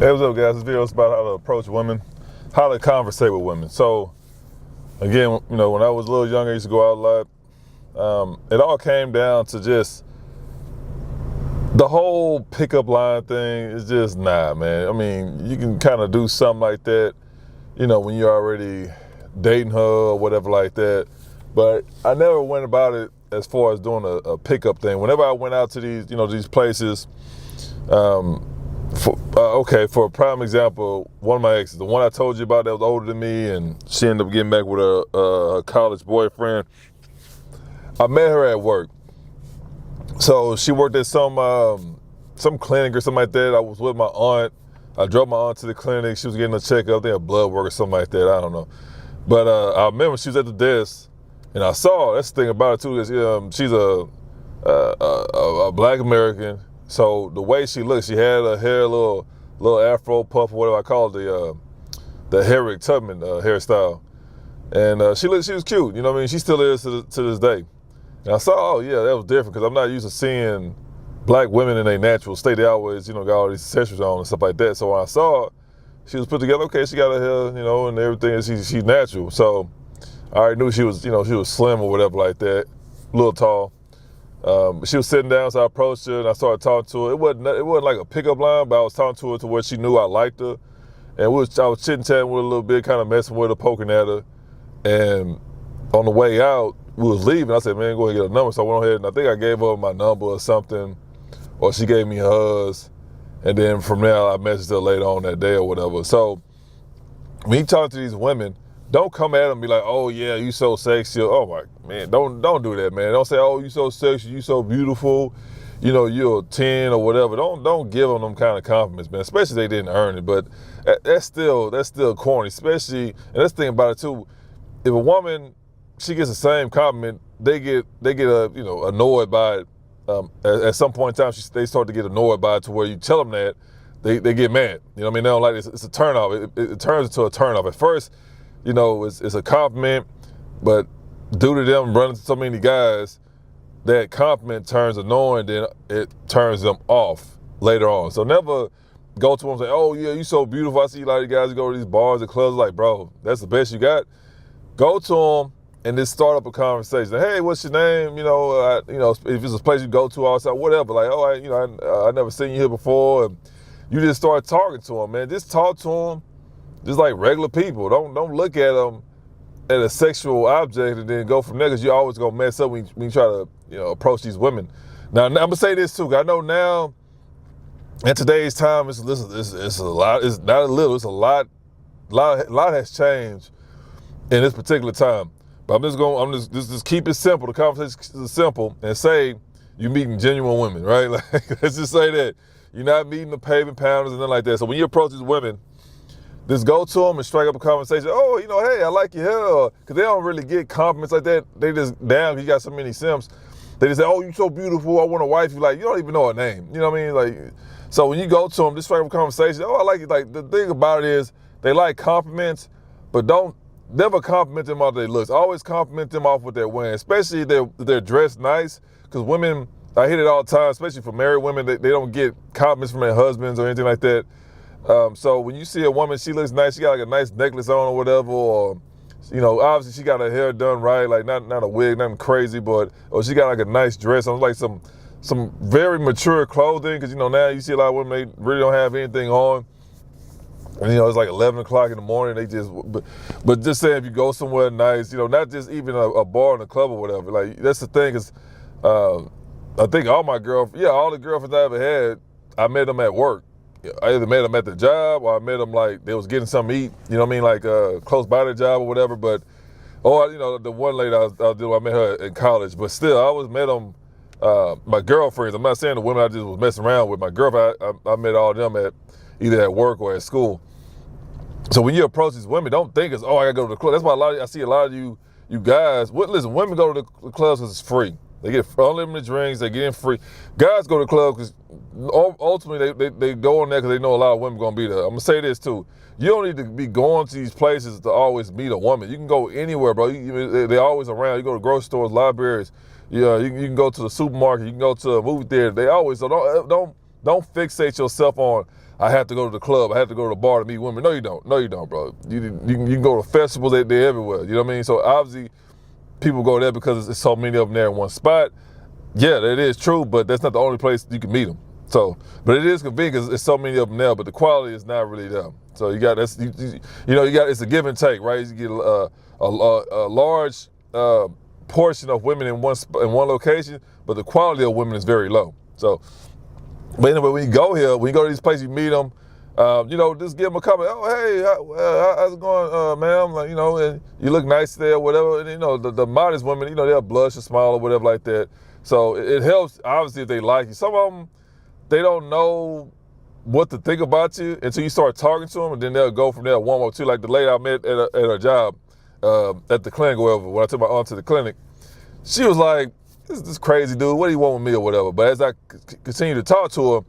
Hey, what's up, guys? This video is about how to approach women, how to conversate with women. So, again, when I was a little younger, I used to go out a lot. It all came down to just the whole pickup line thing is just nah, man. I mean, you can kind of do something like that, when you're already dating her or whatever like that. But I never went about it as far as doing a pickup thing. Whenever I went out to these places, for a prime example, one of my exes, the one I told you about that was older than me, and she ended up getting back with a college boyfriend. I met her at work. So she worked at some clinic or something like that. I was with my aunt. I drove my aunt to the clinic. She was getting a checkup. They had blood work or something like that. I don't know. But I remember she was at the desk, and I saw, that's the thing about it too, is she's a Black American. So the way she looked, she had her hair a little afro puff, or whatever I call it, the Harriet Tubman hairstyle. And she was cute, you know what I mean? She still is to this day. And I saw, oh yeah, that was different, because I'm not used to seeing Black women in their natural state. They always, got all these accessories on and stuff like that. So when I saw her, she was put together, okay, she got her hair, and everything, she's natural. So I already knew she was slim or whatever like that, a little tall. She was sitting down, so I approached her and I started talking to her. It wasn't like a pickup line, but I was talking to her to where she knew I liked her. And I was chit-chatting with her a little bit, kind of messing with her, poking at her. And on the way out, we was leaving. I said, man, go ahead and get a number. So I went ahead and I think I gave her my number or something, or she gave me hers. And then from there, I messaged her later on that day or whatever. So when you talk to these women, don't come at them and be like, oh yeah, you so sexy. Oh my, man, don't do that, man. Don't say, oh, you so sexy, you so beautiful, you're a 10 or whatever. Don't give them kind of compliments, man, especially if they didn't earn it. But that's still corny, especially, and that's the thing about it too. If a woman, she gets the same compliment, they get annoyed by it. At some point in time, they start to get annoyed by it to where you tell them that, they get mad. You know what I mean? They don't like it. It's a turnoff. It turns into a turnoff. At first, it's a compliment, but due to them running to so many guys, that compliment turns annoying, then it turns them off later on. So never go to them and say, oh yeah, you so beautiful. I see a lot of guys who go to these bars and clubs, like, bro, that's the best you got. Go to them and just start up a conversation. Hey, what's your name? If it's a place you go to outside, whatever. Like, oh, I never seen you here before. And you just start talking to them, man. Just talk to them just like regular people. Don't look at them as a sexual object and then go from there, because you're always gonna mess up when you try to approach these women. Now I'm gonna say this too, 'cause I know now in today's time it's a lot. It's not a little. It's a lot. Lot has changed in this particular time. But I'm just keep it simple. The conversation is simple, and say you're meeting genuine women, right? Like, let's just say that you're not meeting the pavement pounders and nothing like that. So when you approach these women, just go to them and strike up a conversation. Oh, hey, I like your hair. Because they don't really get compliments like that. They just, damn, you got so many simps. They just say, oh, you so beautiful, I want a wife. You like, you don't even know her name. You know what I mean? Like, so when you go to them, just strike up a conversation. Oh, I like it. Like, the thing about it is, they like compliments, but don't never compliment them off their looks. Always compliment them off what they're wearing, especially if they're dressed nice. Because women, I hear it all the time, especially for married women, they don't get compliments from their husbands or anything like that. So when you see a woman, she looks nice, she got like a nice necklace on or whatever, or, obviously she got her hair done right, like not a wig, nothing crazy, or she got like a nice dress on, like some very mature clothing, because, now you see a lot of women, they really don't have anything on. And, it's like 11 o'clock in the morning, but just saying, if you go somewhere nice, not just even a bar in a club or whatever, like, that's the thing is, I think all the girlfriends I ever had, I met them at work. I either met them at the job, or I met them like they was getting something to eat, like close by the job or whatever. But, the one lady I met her in college, but still, I always met them, my girlfriends. I'm not saying the women I just was messing around with. My girlfriend, I met all of them either at work or at school. So when you approach these women, don't think it's, oh, I gotta go to the club. That's why I see a lot of you guys, listen, women go to the clubs because it's free. They get unlimited drinks, they get in free. Guys go to the club because ultimately they go in there because they know a lot of women going to be there. I'm going to say this too. You don't need to be going to these places to always meet a woman. You can go anywhere, bro. They're always around. You go to grocery stores, libraries. You can go to the supermarket. You can go to a movie theater. They always, so Don't fixate yourself on, I have to go to the club, I have to go to the bar to meet women. No, you don't. No, you don't, bro. You can go to festivals, they're everywhere. You know what I mean? So obviously, people go there because there's so many of them there in one spot. Yeah, that is true, but that's not the only place you can meet them. So, but it is convenient because there's so many of them there, but the quality is not really there. So you got it's a give and take, right? You get a large portion of women in one location, but the quality of women is very low. So, but anyway, when you go to these places, you meet them. Just give them a comment. Oh, hey, how's it going, ma'am? Like, and you look nice there, whatever. And, the modest women, they'll blush or smile or whatever like that. So it helps, obviously, if they like you. Some of them, they don't know what to think about you until you start talking to them, and then they'll go from there one or two. Like the lady I met at her job at the clinic or whatever, when I took my aunt to the clinic, she was like, this crazy dude, what do you want with me or whatever? But as I continued to talk to her,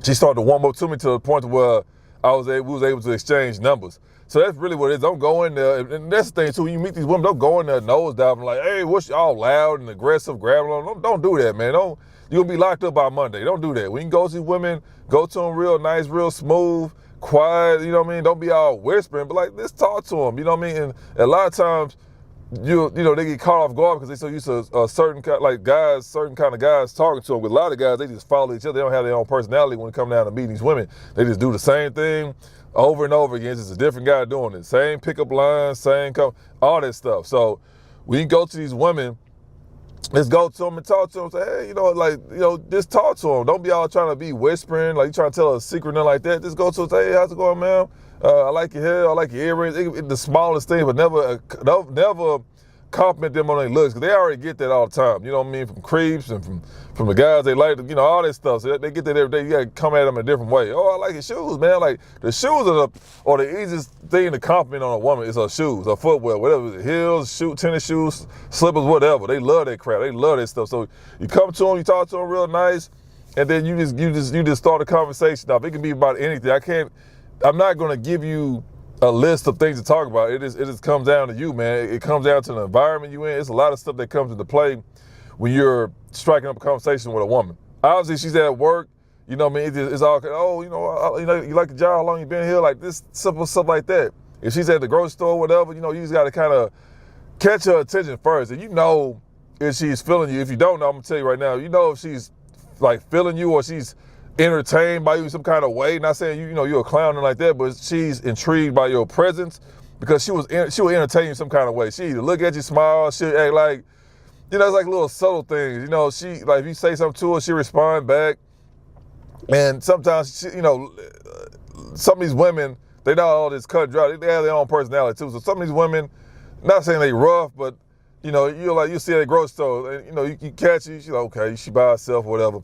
she started to warm up to me to the point where we was able to exchange numbers. So that's really what it is. Don't go in there, and that's the thing too, when you meet these women, don't go in there nose diving like, hey, what's y'all loud and aggressive, grabbing on. Don't do that, man. You're gonna be locked up by Monday. Don't do that. When you go see women, go to them real nice, real smooth, quiet, you know what I mean? Don't be all whispering, but like, let's talk to them, you know what I mean? And a lot of times, they get caught off guard because they're so used to certain kind of guys talking to them. With a lot of guys, they just follow each other. They don't have their own personality when it comes down to meeting these women. They just do the same thing over and over again. It's just a different guy doing it. Same pickup lines, all that stuff. So when you go to these women, let's go to them and talk to them. Say, hey, just talk to them. Don't be all trying to be whispering, like you trying to tell a secret, nothing like that. Just go to them, say, hey, how's it going, ma'am? I like your hair, I like your earrings. It's the smallest thing, but never compliment them on their looks, because they already get that all the time. You know what I mean? From creeps and from the guys they like, all that stuff. So they get that every day. You got to come at them a different way. Oh, I like your shoes, man. Like, the shoes are the easiest thing to compliment on a woman is her shoes, her footwear, whatever. Heels, tennis shoes, slippers, whatever. They love that crap. They love that stuff. So you come to them, you talk to them real nice, and then you just start a conversation. Now, it can be about anything. I'm not going to give you a list of things to talk about. It just comes down to you, man. It comes down to the environment you in. It's a lot of stuff that comes into play when you're striking up a conversation with a woman. Obviously, she's at work. You know what I mean? It's all, you like the job, how long you been here? Like this simple stuff like that. If she's at the grocery store or whatever, you just got to kind of catch her attention first. And if she's feeling you. If you don't know, I'm going to tell you right now, if she's like feeling you or she's entertained by you in some kind of way. Not saying you're a clown or like that, but she's intrigued by your presence because she will entertain you in some kind of way. She either look at you, smile, she'll act like, it's like little subtle things. She like if you say something to her, she respond back. And sometimes some of these women, they not all this cut and dry. They have their own personality too. So some of these women, not saying they rough, but you see her at the grocery store, and you catch her, she's like, okay, she by herself or whatever.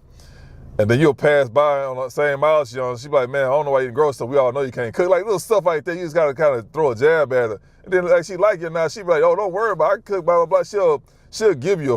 And then you'll pass by on the same aisle she's on. She'll be like, man, I don't know why you grow so we all know you can't cook. Like little stuff like that, you just gotta kind of throw a jab at her. And then like she like you now, she'll be like, oh, don't worry about it, I can cook, blah, blah, blah. She'll give you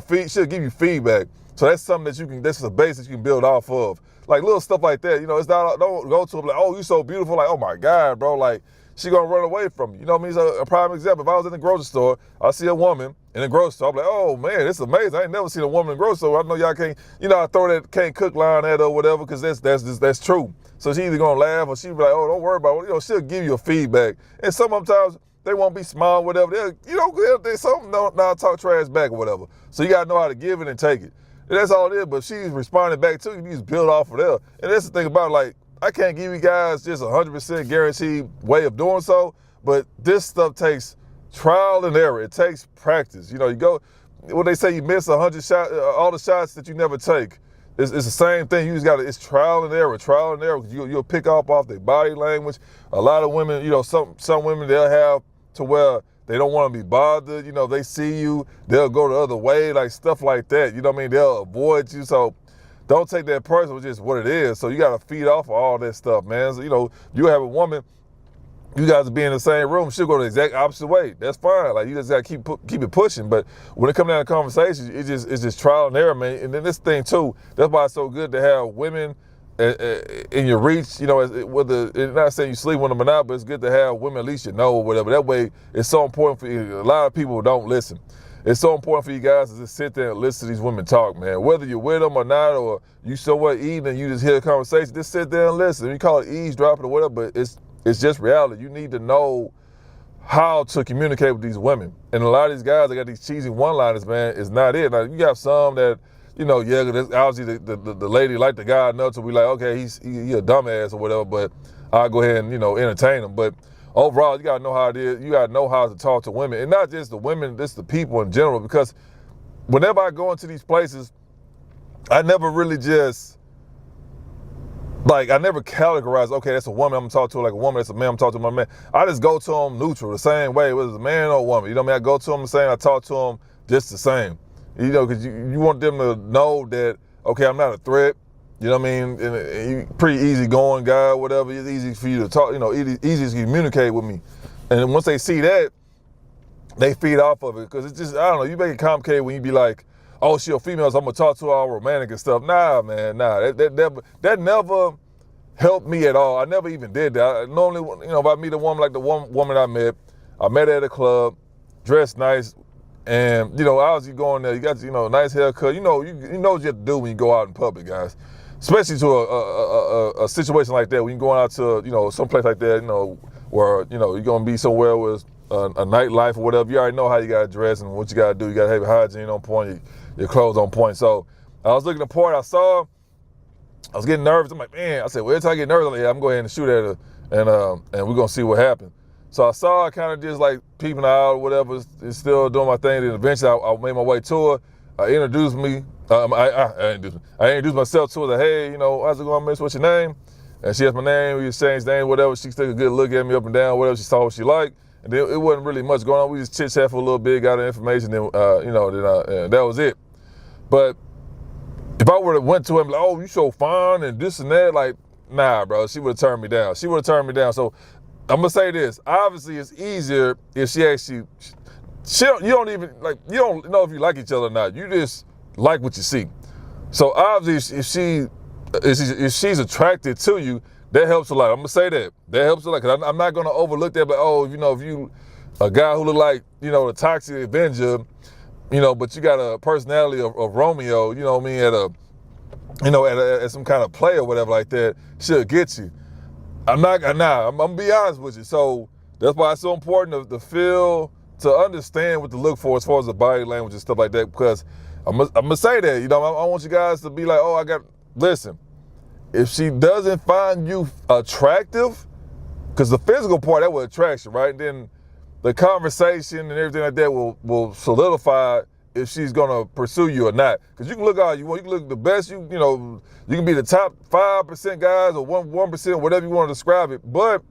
feedback. So that's something that's a base that you can build off of. Like little stuff like that, it's not, don't go to her like, oh, you so beautiful, like, oh my God, bro, like, she gonna run away from you. You know what I mean? So a prime example, if I was in the grocery store, I see a woman in the grocery store, I'm like, oh man, it's amazing. I ain't never seen a woman in the grocery store. I know y'all can't, I throw that can't cook line at her or whatever, because that's true. So she either gonna laugh or she be like, oh, don't worry about it. She'll give you a feedback. And sometimes they won't be small, whatever. They some don't talk trash back or whatever. So you gotta know how to give it and take it. And that's all it is, but she's responding back to you. You just build off of there. And that's the thing about it, like, I can't give you guys just 100% guaranteed way of doing so, but this stuff takes trial and error. It takes practice. You go, when they say you miss 100 shots, all the shots that you never take, it's the same thing. You just it's trial and error. You'll pick up off their body language. A lot of women, some women, they'll have to where they don't want to be bothered. They see you, they'll go the other way, like stuff like that. You know what I mean? They'll avoid you. So don't take that personal, just what it is. So you got to feed off of all that stuff, man. So, you have a woman, you guys be in the same room, she'll go the exact opposite way. That's fine. Like, you just got to keep it pushing. But when it comes down to conversations, it's just trial and error, man. And then this thing, too, that's why it's so good to have women in your reach, whether, it's not saying you sleep with them or not, but it's good to have women at least or whatever. That way, it's so important for you. A lot of people don't listen. it's so important for you guys to just sit there and listen to these women talk, man. Whether you're with them or not, or you somewhere eating and you just hear the conversation, just sit there and listen. You call it eavesdropping or whatever, but it's just reality. You need to know how to communicate with these women. And a lot of these guys, they got these cheesy one-liners, man, is not it. Now, you got some that, yeah, obviously the lady like the guy enough to be like, okay, he a dumbass or whatever, but I'll go ahead and, entertain him. But overall, you gotta know how it is. You gotta know how to talk to women. And not just the women, just the people in general, because whenever I go into these places, I never really I never categorize, okay, that's a woman, I'm gonna talk to her like a woman, that's a man, I'm talking to my man. I just go to them neutral, the same way, whether it's a man or a woman. You know what I mean? I go to them the same, I talk to them just the same. Because you want them to know that, okay, I'm not a threat. You know what I mean? And you pretty easygoing guy, whatever. It's easy for you to talk, easy to communicate with me. And once they see that, they feed off of it. Because it's just, I don't know, you make it complicated when you be like, oh, she a female, so I'm going to talk to her all romantic and stuff. Nah, man, nah. That never helped me at all. I never even did that. Normally, if I meet a woman like the woman I met her at a club, dressed nice, and, obviously going there, you got, a nice haircut. You know what you have to do when you go out in public, guys. Especially to a situation like that, when you're going out to, someplace like that, where, you're going to be somewhere with a nightlife or whatever. You already know how you got to dress and what you got to do. You got to have your hygiene on point, your clothes on point. So I was looking at the part I saw. I was getting nervous. I'm like, man, I said, well, every time I get nervous, I'm going to go ahead and shoot at her, and we're going to see what happens. So I saw her kind of just like peeping out or whatever, still doing my thing. Then eventually I made my way to her. I introduced myself to her. Like, hey, how's it going, miss? What's your name? And she asked my name. We exchanged names, whatever. She took a good look at me up and down, whatever. She saw what she liked. And then it wasn't really much going on. We just chit-chat for a little bit, got her information, then, that was it. But if I would have went to him like, oh, you so fine and this and that, like, nah, bro, she would have turned me down. So I'm gonna say this. Obviously, it's easier if she actually, you don't know if you like each other or not. You just like what you see. So obviously, if she's attracted to you, that helps a lot. I'm gonna say that. That helps a lot, because I'm not gonna overlook that. But if you a guy who look like the Toxic Avenger, but you got a personality of Romeo, you know what I mean, at some kind of play or whatever like that, she'll get you. I'm gonna be honest with you. So that's why it's so important to understand what to look for as far as the body language and stuff like that, because I'm gonna say that, I want you guys to be like, oh, listen, if she doesn't find you attractive, because the physical part, that will attract you, right? Then the conversation and everything like that will solidify if she's gonna pursue you or not. Because you can look all you want, you can look the best, you can be the top 5% guys or 1%, whatever you want to describe it, but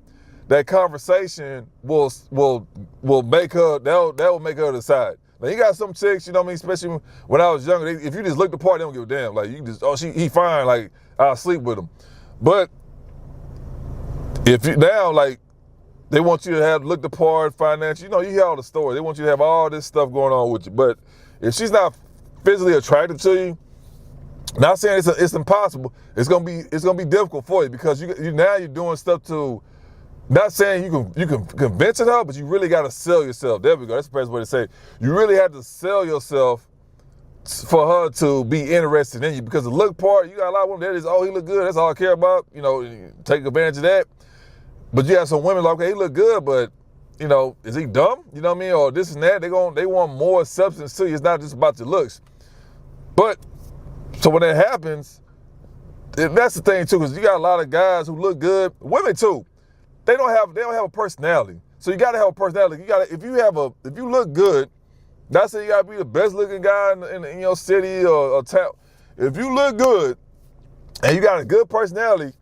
that conversation will make her, that will make her decide. Now you got some chicks, especially when I was younger, if you just look the part, they don't give a damn. Like, you just, oh, he fine, like, I'll sleep with him. But if you now, like, they want you to look the part, financial, you hear all the stories. They want you to have all this stuff going on with you. But if she's not physically attracted to you, not saying it's impossible, it's gonna be difficult for you, because you're doing stuff to, not saying you can convince her, but you really gotta sell yourself. There we go. That's the best way to say it. You really have to sell yourself for her to be interested in you, because the look part, you got a lot of women that is, oh, he look good, that's all I care about. Take advantage of that. But you have some women like, okay, he look good, but is he dumb? You know what I mean? Or this and that. They want more substance to you. It's not just about your looks. But so when that happens, that's the thing too, because you got a lot of guys who look good, women too. They don't have a personality. So you gotta have a personality. If you look good, not saying you gotta be the best looking guy in your city or town. If you look good and you got a good personality,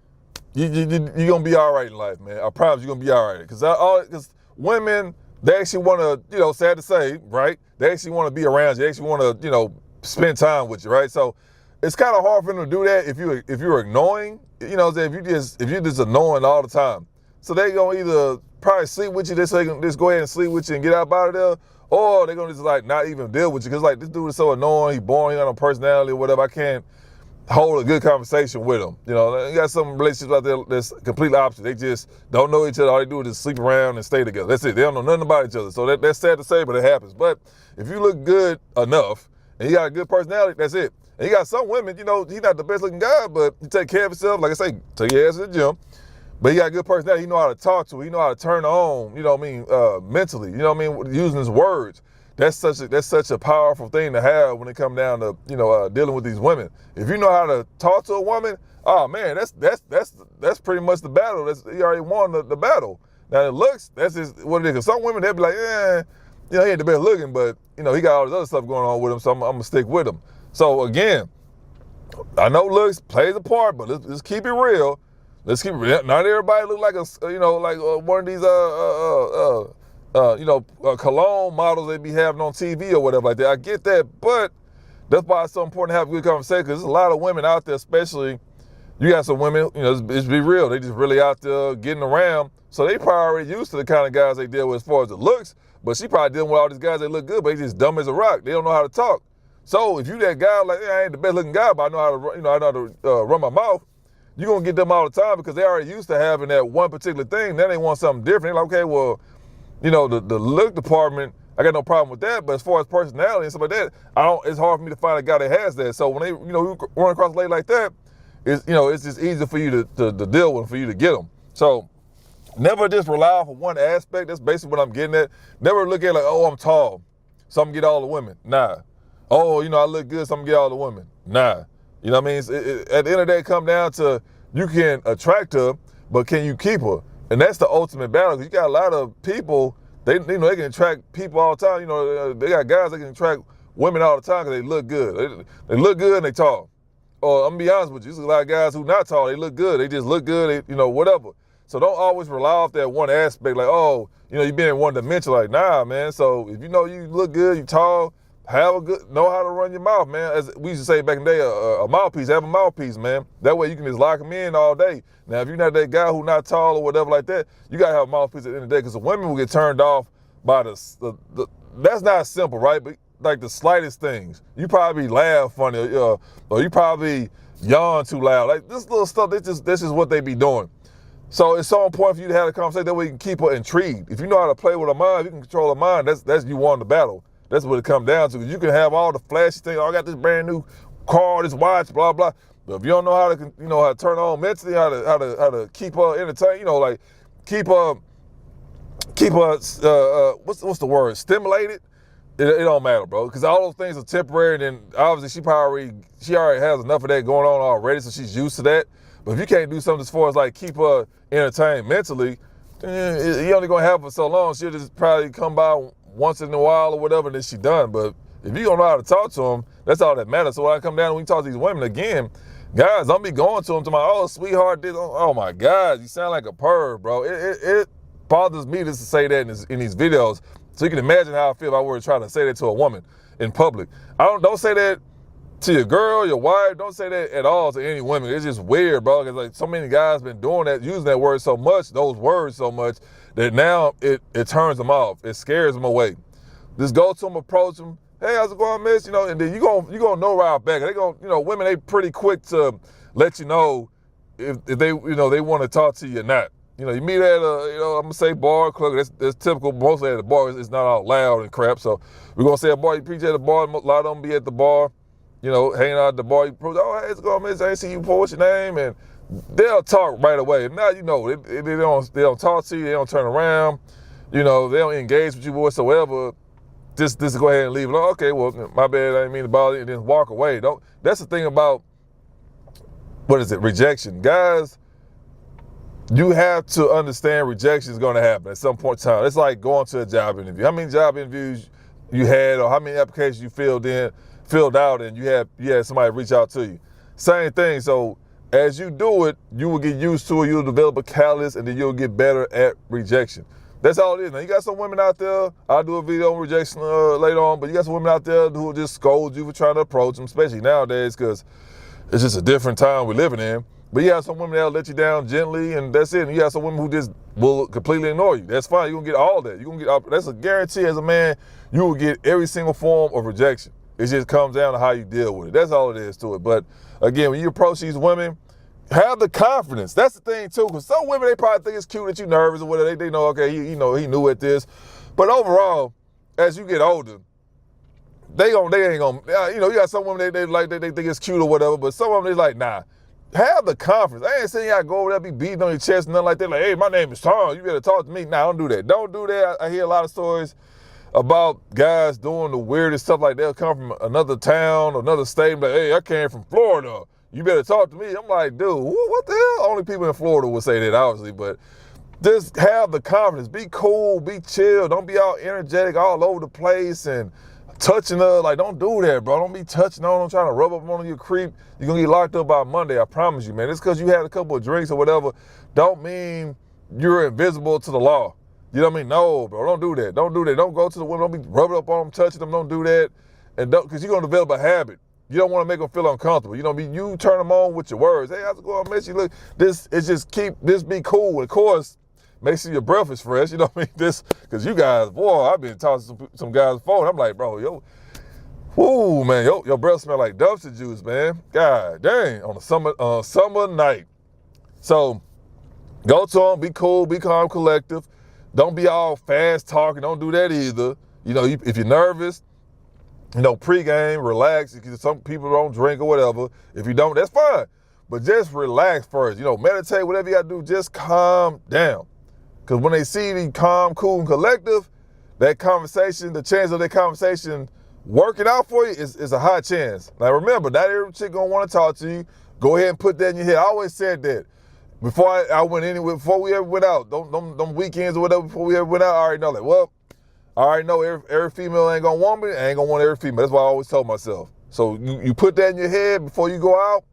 you're gonna be all right in life, man. I promise you're gonna be all right. Because women, they actually want to, sad to say, right? They actually want to be around you. They actually want to, spend time with you, right? So it's kind of hard for them to do that if you're annoying. If you're just annoying all the time. So they gonna either probably sleep with you, so they can just go ahead and sleep with you and get out of there, or they're gonna just like not even deal with you, because like, this dude is so annoying, he's boring, he got no personality or whatever. I can't hold a good conversation with them. You know, you got some relationships out there that's completely opposite. They just don't know each other. All they do is just sleep around and stay together. That's it. They don't know nothing about each other. So that's sad to say, but it happens. But if you look good enough and you got a good personality, that's it. And you got some women, you know, he's not the best looking guy, but he take care of himself. Like I say, take your ass to the gym. But he got a good personality. He know how to talk to her. He know how to turn on, you know what I mean, mentally. You know what I mean, using his words. That's such a powerful thing to have when it comes down to, you know, dealing with these women. If you know how to talk to a woman, oh man, that's pretty much the battle. You already won the battle. Now the looks, that's just what it is. Cause some women they'll be like, you know, he ain't the best looking, but you know, he got all this other stuff going on with him, so I'm gonna stick with him. So again, I know looks plays a part, but let's keep it real. Let's keep it real. Not everybody look like one of these cologne models they be having on TV or whatever like that. I get that, but that's why it's so important to have a good conversation, because there's a lot of women out there, especially, you got some women, you know, let's be real, they just really out there getting around, so they probably already used to the kind of guys they deal with as far as the looks, but she probably dealing with all these guys that look good, but they just dumb as a rock. They don't know how to talk. So if you that guy, like, I ain't the best looking guy, but I know how to, I know how to run my mouth, you're going to get them all the time because they already used to having that one particular thing. Then they want something different. They're like, okay, well, you know, the look department, I got no problem with that. But as far as personality and stuff like that, it's hard for me to find a guy that has that. So when they, run across a lady like that, it's just easier for you to deal with, for you to get them. So never just rely on one aspect. That's basically what I'm getting at. Never look at like, oh, I'm tall, so I'm going to get all the women. Nah. Oh, I look good, so I'm going to get all the women. Nah. You know what I mean? At the end of the day, it comes down to you can attract her, but can you keep her? And that's the ultimate battle. You got a lot of people, they can attract people all the time. They got guys that can attract women all the time because they look good. They look good and they tall. Or I'm gonna be honest with you, there's a lot of guys who not tall. They look good. They just look good. Whatever. So don't always rely off that one aspect. Like, oh, you being in one dimension. Like, nah, man. So if you know you look good, you tall. Know how to run your mouth, man. As we used to say back in the day, a mouthpiece, have a mouthpiece, man. That way you can just lock them in all day. Now, if you're not that guy who's not tall or whatever like that, you got to have a mouthpiece at the end of the day, because the women will get turned off by that's not simple, right? But like the slightest things. You probably laugh funny, or you probably yawn too loud. Like this little stuff, this is what they be doing. So it's so important for you to have a conversation, that way you can keep her intrigued. If you know how to play with her mind, if you can control her mind, that's you won the battle. That's what it comes down to. You can have all the flashy things. Oh, I got this brand new car, this watch, blah blah. But if you don't know how to, how to turn on mentally, how to keep her entertained, like keep her, what's the word? Stimulated. It don't matter, bro. Because all those things are temporary. And then obviously she already has enough of that going on already, so she's used to that. But if you can't do something as far as like keep her entertained mentally, then you only gonna have her for so long. She'll just probably come by once in a while or whatever, then she done. But if you don't know how to talk to them, that's all that matters. So when I come down and we talk to these women again, guys, don't be going to them to my, oh, sweetheart, oh my God, you sound like a perv, bro. It bothers me just to say that in these videos. So you can imagine how I feel if I were trying to say that to a woman in public. Don't say that to your girl, your wife. Don't say that at all to any women. It's just weird, bro. Because like so many guys been doing that, using that word so much, those words so much, that now it turns them off. It scares them away. Just go to them, approach them. Hey, how's it going, miss? And then you gonna know right back. They gonna, women, they pretty quick to let you know if they, they want to talk to you or not. You meet at a, I'm gonna say bar, club. That's typical. Mostly at the bar, it's not all loud and crap. So we're gonna say a bar. You preach at the bar. A lot of them be at the bar, hanging out at the bar. You approach, oh, hey, how's it going, miss? I ain't see you before. What's your name? And they'll talk right away. Now they don't talk to you. They don't turn around. They don't engage with you whatsoever. Just go ahead and leave it. Okay, well, my bad. I didn't mean to bother you. And then walk away. That's the thing about, what is it? Rejection, guys. You have to understand rejection is going to happen at some point in time. It's like going to a job interview. How many job interviews you had, or how many applications you filled out, and you had somebody reach out to you? Same thing. So as you do it, you will get used to it. You'll develop a callus, and then you'll get better at rejection. That's all it is. Now, you got some women out there, I'll do a video on rejection later on, but you got some women out there who will just scold you for trying to approach them, especially nowadays, because it's just a different time we're living in. But you have some women that'll let you down gently, and that's it. And you have some women who just will completely ignore you. That's fine. You're going to get all that. That's a guarantee as a man, you will get every single form of rejection. It just comes down to how you deal with it. That's all it is to it. But again, when you approach these women, have the confidence. That's the thing too, because some women, they probably think it's cute that you're nervous or whatever. They know, okay, he knew at this. But overall, as you get older, they ain't gonna, you got some women, they think it's cute or whatever, but some of them, they like, nah. Have the confidence. I ain't saying y'all go over there, be beating on your chest and nothing like that. Like, hey, my name is Tom. You better talk to me. Nah, don't do that. Don't do that. I hear a lot of stories about guys doing the weirdest stuff, like they'll come from another town, another state, like, hey, I came from Florida. You better talk to me. I'm like, dude, what the hell? Only people in Florida would say that, obviously, but just have the confidence. Be cool, be chill. Don't be all energetic all over the place and touching her. Like, don't do that, bro. Don't be touching on them, trying to rub up on your creep. You're going to get locked up by Monday, I promise you, man. It's because you had a couple of drinks or whatever. Don't mean you're invisible to the law. You know what I mean? No, bro, don't do that. Don't do that. Don't go to the women. Don't be rubbing up on them, touching them. Don't do that. And because you're going to develop a habit. You don't want to make them feel uncomfortable. You turn them on with your words. Hey, how's it going, miss you? Look, be cool. Of course, make sure your breath is fresh. You know what I mean? Because you guys, boy, I've been talking to some guys' phone. I'm like, bro, man, your breath smell like dumpster juice, man. God dang, on a summer night. So go to them, be cool, be calm, collective. Don't be all fast talking. Don't do that either. If you're nervous, pregame, relax. Some people don't drink or whatever. If you don't, that's fine. But just relax first. Meditate, whatever you got to do, just calm down. Because when they see you calm, cool, and collective, that conversation, the chance of that conversation working out for you is a high chance. Now remember, not every chick gonna want to talk to you. Go ahead and put that in your head. I always said that. Before I went anywhere, before we ever went out, them weekends or whatever, before we ever went out, I already know, like, well, I already know every female ain't gonna want me, I ain't gonna want every female. That's what I always told myself. So you put that in your head before you go out,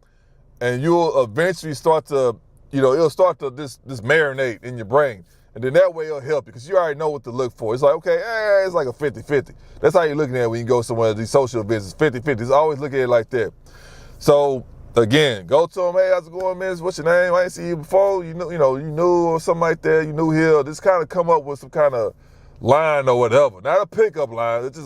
and you'll eventually start to, it'll start to this marinate in your brain. And then that way it'll help you because you already know what to look for. It's like, okay, it's like a 50-50. That's how you're looking at it when you go somewhere, these social events, 50-50. It's always look at it like that. So again, go to them, hey, how's it going, miss? What's your name? I ain't seen you before. You knew or something like that. You knew here. Just kind of come up with some kind of line or whatever. Not a pickup line. It's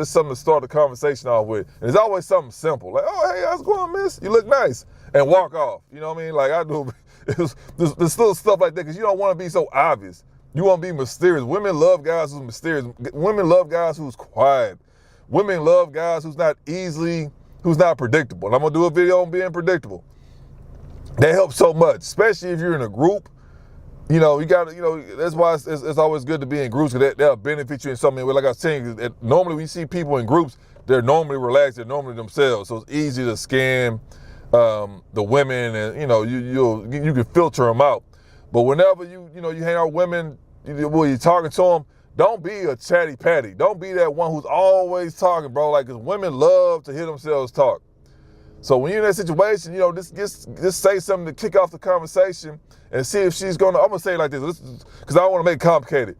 something to start the conversation off with. And it's always something simple. Like, oh, hey, how's it going, miss? You look nice. And walk off. You know what I mean? Like I do. There's little stuff like that because you don't want to be so obvious. You want to be mysterious. Women love guys who's mysterious. Women love guys who's quiet. Women love guys who's not predictable. And I'm going to do a video on being predictable. That helps so much, especially if you're in a group. You got to, that's why it's always good to be in groups because they'll benefit you in something. Like I was saying, normally we see people in groups, they're normally relaxed, they're normally themselves. So it's easy to scan the women, and you can filter them out. But whenever you hang out with women, when you're talking to them, don't be a chatty patty. Don't be that one who's always talking, bro. Like, because women love to hear themselves talk. So when you're in that situation, just say something to kick off the conversation and see if she's I'm gonna say it like this, because I don't want to make it complicated.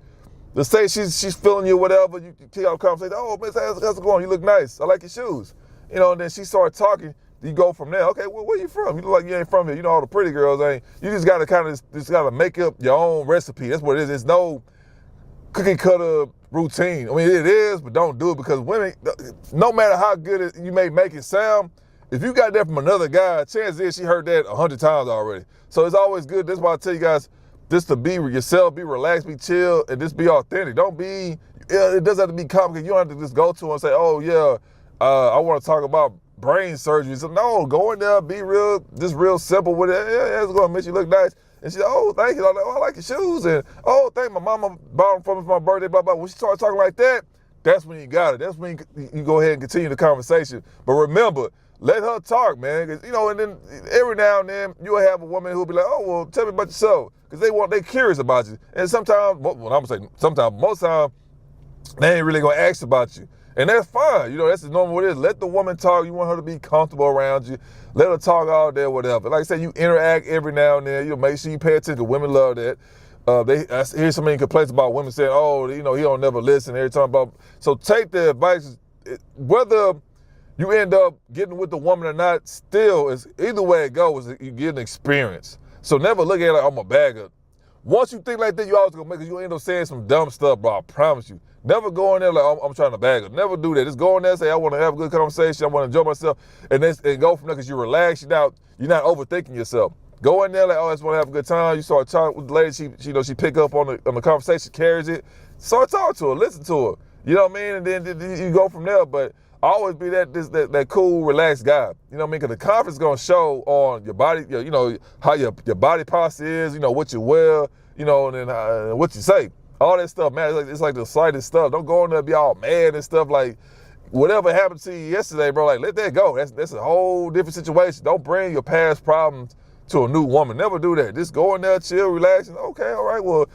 Let's say she's feeling you, whatever. You kick off the conversation. Oh, miss, how's it going? You look nice. I like your shoes. And then she started talking. You go from there. Okay, well, where you from? You look like you ain't from here. All the pretty girls ain't. You just got to make up your own recipe. That's what it is. It's no cookie cutter routine. I mean, it is, but don't do it because women, no matter how good you may make it sound, if you got that from another guy, chances is she heard that 100 times already. So it's always good. That's why I tell you guys, just to be yourself, be relaxed, be chill, and just be authentic. Don't be, it doesn't have to be complicated. You don't have to just go to her and say, oh, yeah, I want to talk about brain surgery. So no, go in there, be real simple with it. Yeah, it's going to make you look nice. And she said, oh, thank you. I like your shoes. And, oh, thank my mama bought them for me for my birthday, blah, blah. When she started talking like that, that's when you got it. That's when you go ahead and continue the conversation. But remember, let her talk, man. Cause, and then every now and then you'll have a woman who'll be like, oh, well, tell me about yourself. Because they're curious about you. And sometimes, most times, they ain't really going to ask about you. And that's fine. That's as normal it is. Let the woman talk. You want her to be comfortable around you. Let her talk all day, whatever. Like I said, you interact every now and then. Make sure you pay attention. Women love that. I hear so many complaints about women saying, oh, he don't never listen every time about. So take the advice. Whether you end up getting with the woman or not, still, is either way it goes, you get an experience. So never look at it like, I'm a bagger. Once you think like that, you always gonna make it. You end up saying some dumb stuff, bro. I promise you. Never go in there like, I'm trying to bag her. Never do that. Just go in there and say, I want to have a good conversation. I want to enjoy myself. And go from there because you're relaxed. You're not overthinking yourself. Go in there like, oh, I just want to have a good time. You start talking with the lady. She pick up on the conversation, carries it. Start talking to her, listen to her. You know what I mean? And then you go from there. But always be that cool, relaxed guy. You know what I mean? Because the confidence is going to show on your body, how your body posture is, what you wear, and then what you say. All that stuff, man, it's like the slightest stuff. Don't go in there and be all mad and stuff. Like, whatever happened to you yesterday, bro, like, let that go. That's a whole different situation. Don't bring your past problems to a new woman. Never do that. Just go in there, chill, relax, and okay, all right, well,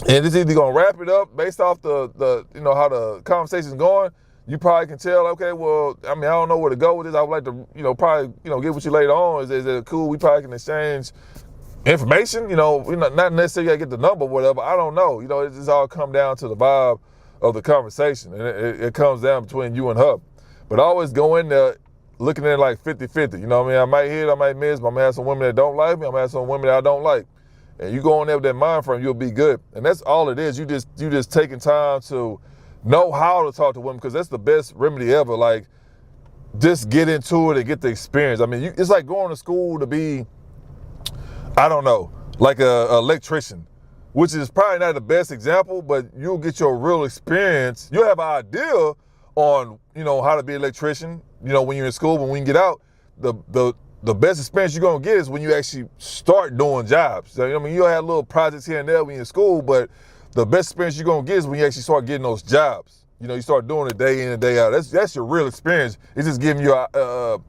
and it's either going to wrap it up based off the how the conversation's going. You probably can tell, okay, well, I mean, I don't know where to go with this. I would like to, probably, get with you later on. Is it cool? We probably can exchange information, not necessarily gotta get the number, whatever. I don't know. It just all come down to the vibe of the conversation. And it comes down between you and her. But always go in there looking at it like 50-50. You know what I mean? I might hit, I might miss, but I'm gonna have some women that don't like me, I'm gonna have some women that I don't like. And you go in there with that mind frame, you'll be good. And that's all it is. You just taking time to know how to talk to women, because that's the best remedy ever. Like, just get into it and get the experience. I mean, it's like going to school to be, I don't know, like a electrician, which is probably not the best example, but you'll get your real experience. You'll have an idea on, how to be an electrician, when you're in school. But when you get out, the best experience you're going to get is when you actually start doing jobs. So, you'll have little projects here and there when you're in school, but the best experience you're going to get is when you actually start getting those jobs. You start doing it day in and day out. That's your real experience. It's just giving you the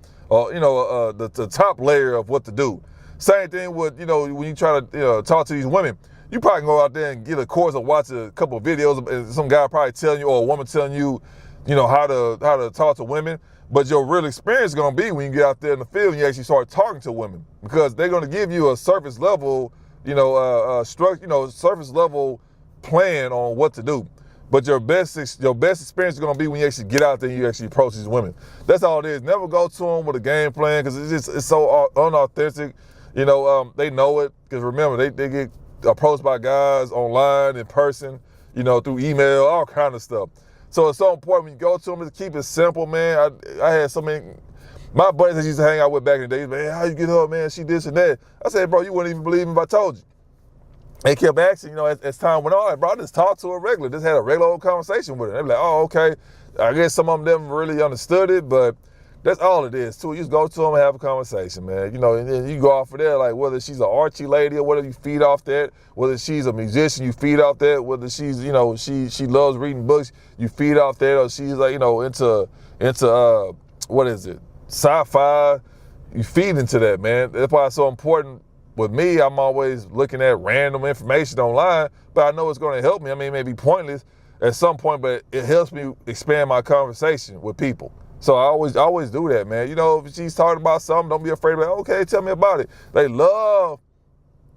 top layer of what to do. Same thing with, when you try to talk to these women, you probably can go out there and get a course or watch a couple of videos, and some guy probably telling you, or a woman telling you, how to talk to women. But your real experience is going to be when you get out there in the field and you actually start talking to women, because they're going to give you a surface level, surface level plan on what to do. But your best experience is going to be when you actually get out there and you actually approach these women. That's all it is. Never go to them with a game plan, because it's so unauthentic. They know it, because remember, they get approached by guys online, in person, through email, all kind of stuff. So it's so important when you go to them to keep it simple, man. I had so many, my buddies that used to hang out with back in the day, man, how you get her, man? She this and that. I said, bro, you wouldn't even believe me if I told you. They kept asking, as time went on, like, bro, I just talked to her regular, just had a regular old conversation with her. They be like, oh, okay. I guess some of them really understood it, but that's all it is, too. You just go to them and have a conversation, man. And then you go off of there, like, whether she's an Archie lady or whatever, you feed off that. Whether she's a musician, you feed off that. Whether she's, she loves reading books, you feed off that. Or she's like, into what is it, sci-fi, you feed into that, man. That's why it's so important. With me, I'm always looking at random information online, but I know it's going to help me. I mean, it may be pointless at some point, but it helps me expand my conversation with people. So I always do that, man. If she's talking about something, don't be afraid of it. Okay, tell me about it. They love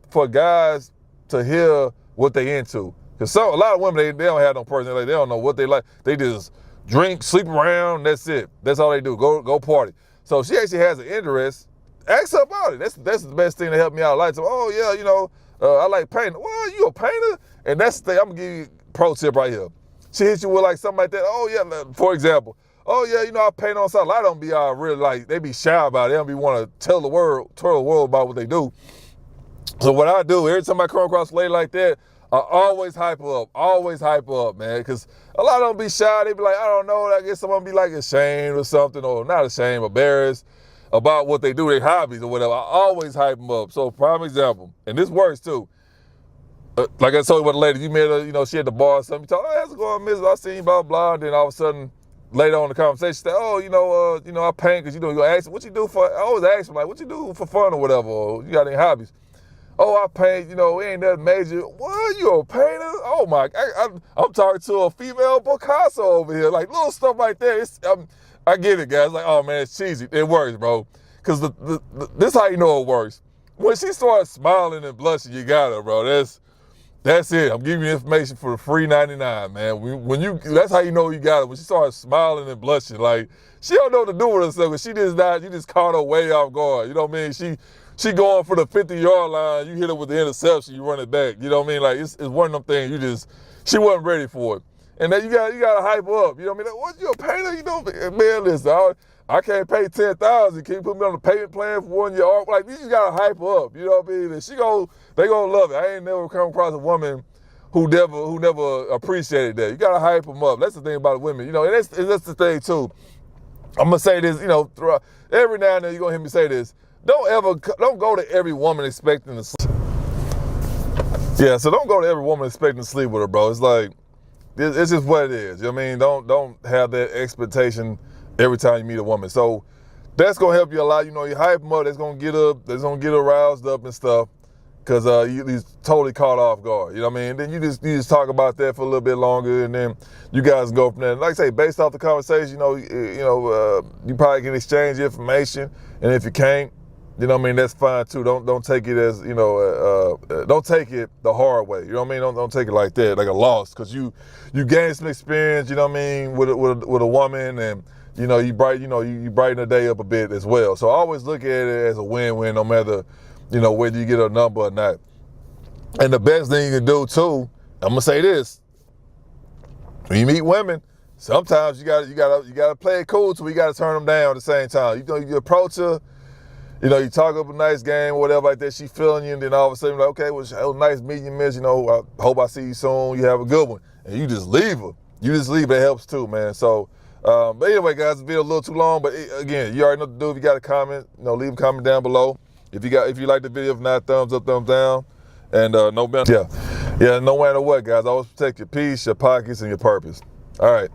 for guys to hear what they into. Because a lot of women, they don't have no personality. They don't know what they like. They just drink, sleep around, that's it. That's all they do, go party. So if she actually has an interest, ask her about it. That's the best thing to help me out. Like, oh yeah, I like painting. Well, you a painter? And that's the thing, I'm gonna give you a pro tip right here. She hits you with like something like that. Oh yeah, for example, oh yeah, I paint on something. I don't be really like, they be shy about it. They don't be want to tell the world about what they do. So what I do, every time I come across a lady like that, I always hype her up, man. Because a lot of them be shy. They be like, I don't know. I guess someone be like ashamed or something, or not ashamed, embarrassed about what they do, their hobbies or whatever. I always hype them up. So prime example, and this works too. Like I told you about the lady, you met her, she at the bar or something. You told her, how's it going, miss? I seen blah, blah. And then all of a sudden, later on in the conversation, she said, oh, I paint, because, you ask, what you do for, I always ask them, like, what you do for fun or whatever, or you got any hobbies? Oh, I paint, it ain't nothing major. What, you a painter? Oh my, I'm talking to a female Picasso over here, like little stuff like that. I get it, guys. Like, oh man, it's cheesy. It works, bro. Because this how you know it works. When she starts smiling and blushing, you got her, bro. That's it. I'm giving you information for the free 99, man. That's how you know you got her. When she starts smiling and blushing, like she don't know what to do with herself. Cause you just caught her way off guard. You know what I mean? She going for the 50-yard line. You hit her with the interception. You run it back. You know what I mean? Like it's one of them things. She wasn't ready for it. And then you gotta hype her up. You know what I mean? Like, what, you a painter? You know, man, listen, I can't pay $10,000. Can you put me on the payment plan for 1 year? Like, you just gotta hype her up. You know what I mean? And they gonna love it. I ain't never come across a woman who never appreciated that. You gotta hype them up. That's the thing about women. You know, and that's the thing too. I'm gonna say this, you know, every now and then you're gonna hear me say this. Don't go to every woman expecting to sleep. Yeah, so don't go to every woman expecting to sleep with her, bro. It's like, it's just what it is. You know what I mean? Don't have that expectation every time you meet a woman. So that's gonna help you a lot. You know, you hype them up, that's gonna get her roused up and stuff. Cause he's totally caught off guard. You know what I mean? And then you just talk about that for a little bit longer, and then you guys go from there. And like I say, based off the conversation, you probably can exchange information, and if you can't, you know what I mean, that's fine too. Don't take it as, don't take it the hard way. You know what I mean? Don't take it like that, like a loss, cause you gain some experience. You know what I mean, with a woman, and you brighten the day up a bit as well. So I always look at it as a win-win, no matter, whether you get a number or not. And the best thing you can do too, I'm gonna say this: when you meet women, sometimes you gotta play it cool, so you gotta turn them down at the same time. You approach her, you talk up a nice game, whatever like that. She feeling you, and then all of a sudden, like, okay, well, it was nice meeting you, miss. I hope I see you soon. You have a good one, and you just leave her. It helps too, man. So. But anyway, guys, the video a little too long, but again, you already know what to do. If you got a comment, leave a comment down below. If you like the video, if not, thumbs up, thumbs down, and no matter. Yeah, no matter what, guys, always protect your peace, your pockets, and your purpose. All right.